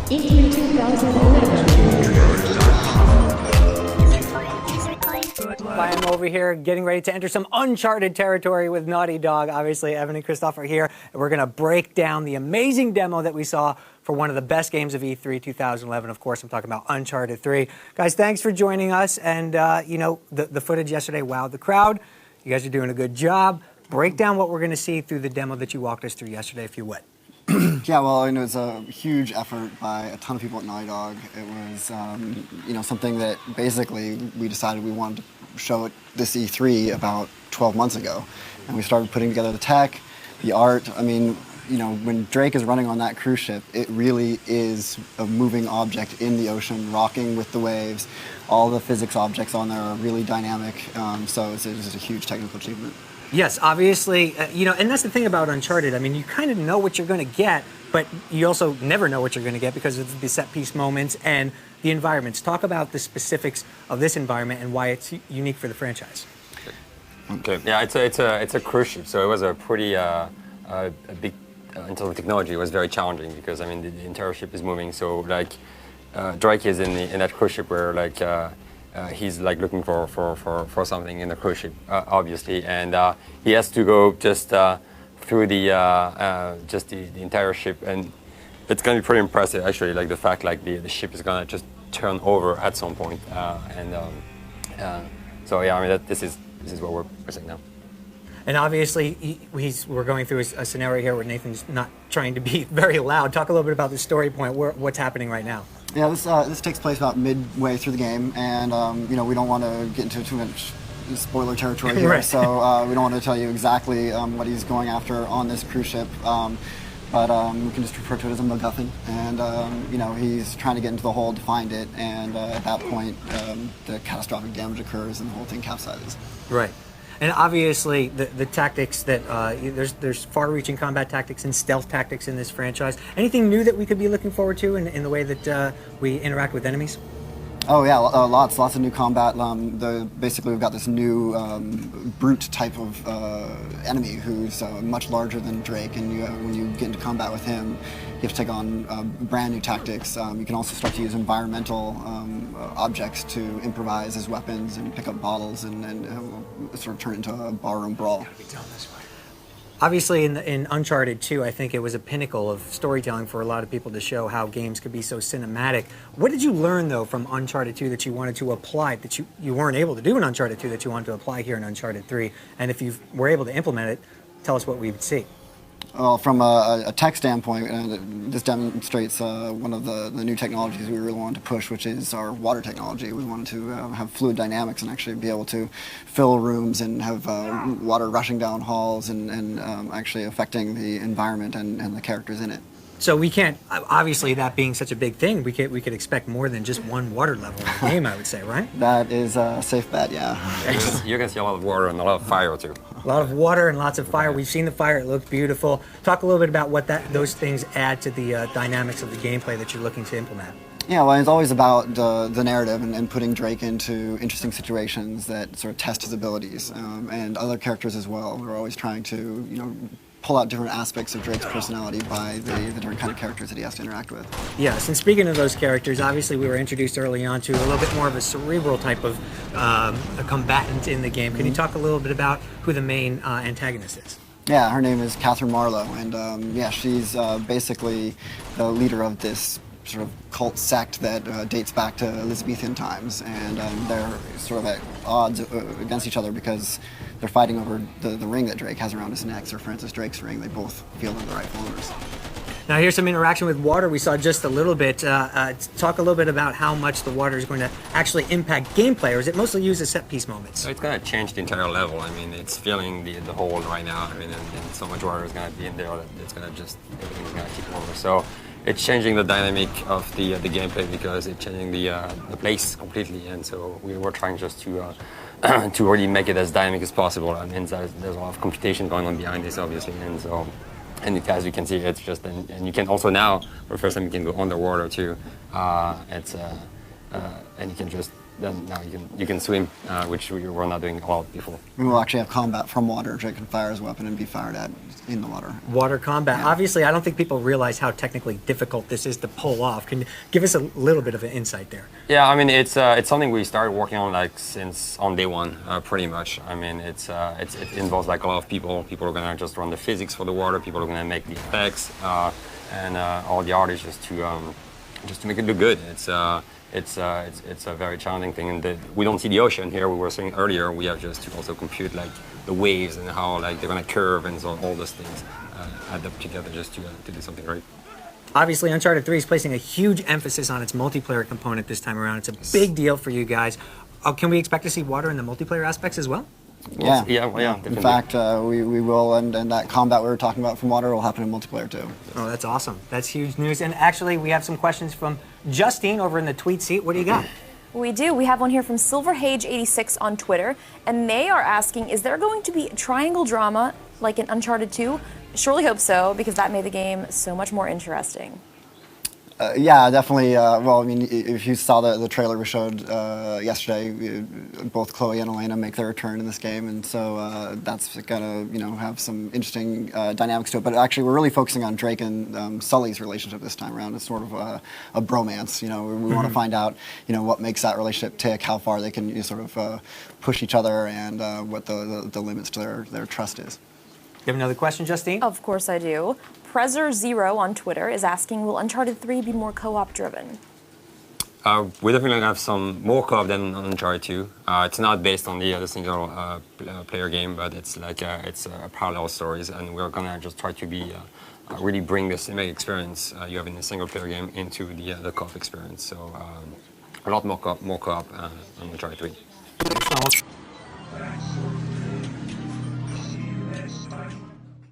E3 2011. I am over here getting ready to enter some Uncharted territory with Naughty Dog. Obviously, Evan and Christoph are here, and we're going to break down the amazing demo that we saw for one of the best games of E3 2011. Of course, I'm talking about Uncharted 3. Guys, thanks for joining us. And, you know, the footage yesterday wowed the crowd. You guys are doing a good job. Break down what we're going to see through the demo that you walked us through yesterday, if you would. Yeah, well, it was a huge effort by a ton of people at Naughty Dog. It was, something that basically we decided we wanted to show at this E3 about 12 months ago. And we started putting together the tech, the art. I mean, when Drake is running on that cruise ship, it really is a moving object in the ocean, rocking with the waves. All the physics objects on there are really dynamic, so it's a huge technical achievement. Yes, obviously, and that's the thing about Uncharted. I mean, you kind of know what you're going to get, but you also never know what you're going to get because of the set-piece moments and the environments. Talk about the specifics of this environment and why it's unique for the franchise. Okay. Yeah, it's a cruise ship, so it was a pretty a big. In terms of technology, it was very challenging because I mean the entire ship is moving. So like Drake is in that cruise ship where like. He's like looking for something in the cruise ship, obviously, and he has to go just through the entire ship, and it's gonna be pretty impressive actually. Like the fact like the ship is gonna just turn over at some point, so yeah, I mean this is what we're seeing now. And obviously, we're going through a scenario here where Nathan's not trying to be very loud. Talk a little bit about the story point. What's happening right now? Yeah, this takes place about midway through the game, and we don't want to get into too much spoiler territory here, right. So we don't want to tell you exactly what he's going after on this cruise ship. But we can just refer to it as a MacGuffin, and he's trying to get into the hold to find it, and at that point, the catastrophic damage occurs, and the whole thing capsizes. Right. And obviously, the tactics that there's far-reaching combat tactics and stealth tactics in this franchise. Anything new that we could be looking forward to in the way that we interact with enemies? Oh yeah, lots of new combat. Basically, we've got this new brute type of enemy who's much larger than Drake, and when you get into combat with him, you have to take on brand new tactics. You can also start to use environmental objects to improvise as weapons and pick up bottles and sort of turn it into a barroom brawl. Obviously, in Uncharted 2, I think it was a pinnacle of storytelling for a lot of people to show how games could be so cinematic. What did you learn, though, from Uncharted 2 that you wanted to apply, that you weren't able to do in Uncharted 2, that you wanted to apply here in Uncharted 3? And if you were able to implement it, tell us what we would see. Well, from a tech standpoint, this demonstrates one of the new technologies we really wanted to push, which is our water technology. We wanted to have fluid dynamics and actually be able to fill rooms and have water rushing down halls and actually affecting the environment and the characters in it. So we can't, obviously that being such a big thing, we could expect more than just one water level in the game, I would say, right? That is a safe bet, yeah. You're going to see a lot of water and a lot of fire, too. A lot of water and lots of fire. We've seen the fire. It looks beautiful. Talk a little bit about what those things add to the dynamics of the gameplay that you're looking to implement. Yeah, well, it's always about the narrative and putting Drake into interesting situations that sort of test his abilities, and other characters as well. We're always trying to, pull out different aspects of Drake's personality by the different kind of characters that he has to interact with. Yes, and speaking of those characters, obviously we were introduced early on to a little bit more of a cerebral type of a combatant in the game. Can you talk a little bit about who the main antagonist is? Yeah, her name is Catherine Marlowe, and she's basically the leader of this sort of cult sect that dates back to Elizabethan times, and they're sort of at odds against each other because they're fighting over the ring that Drake has around his neck, Sir Francis Drake's ring. They both feel they're the rightful owners. Now here's some interaction with water. We saw just a little bit. Talk a little bit about how much the water is going to actually impact gameplay, or is it mostly used as set-piece moments? So it's going to change the entire level. I mean, it's filling the whole right now. I mean, and so much water is going to be in there that it's going to just, everything's going to keep over. So it's changing the dynamic of the gameplay because it's changing the place completely. And so we were trying just to really make it as dynamic as possible. I mean, there's a lot of computation going on behind this, obviously, and so. And as you can see, it's just, and you can also now, for the first time, you can go underwater too. And you can just then now you can swim, which we were not doing a lot before. We will actually have combat from water. Drake can fire his weapon and be fired at in the water. Water combat. Yeah. Obviously, I don't think people realize how technically difficult this is to pull off. Can you give us a little bit of an insight there? Yeah, I mean it's something we started working on like since on day one, pretty much. I mean it involves like a lot of people. People are gonna just run the physics for the water. People are gonna make the effects, and all the artists just to make it look good. It's a very challenging thing, and we don't see the ocean here. We were saying earlier, we have just to also compute like the waves and how like they're gonna curve, and so all those things add up together just to do something great. Obviously, Uncharted 3 is placing a huge emphasis on its multiplayer component this time around. It's a big deal for you guys. Can we expect to see water in the multiplayer aspects as well? Yeah. Yeah, definitely. In fact, we will, and that combat we were talking about from water will happen in multiplayer too. Oh, that's awesome. That's huge news. And actually, we have some questions from Justine over in the tweet seat. What do you got? We do. We have one here from SilverHage86 on Twitter, and they are asking, is there going to be triangle drama like in Uncharted 2? Surely hope so, because that made the game so much more interesting. Yeah, definitely. Well, I mean, if you saw the trailer we showed yesterday, both Chloe and Elena make their return in this game, and so that's gonna have some interesting dynamics to it. But actually, we're really focusing on Drake and Sully's relationship this time around. It's sort of a bromance. We want to find out what makes that relationship tick, how far they can sort of push each other, and what the limits to their trust is. You have another question, Justine? Of course I do. Prezzer0 on Twitter is asking, will Uncharted 3 be more co-op driven? We're definitely going to have some more co-op than on Uncharted 2. It's not based on the single player game, but it's like it's parallel stories, and we're going to just try to be really bring the cinematic experience you have in the single player game into the co-op experience. So a lot more co-op on Uncharted 3. Excellent.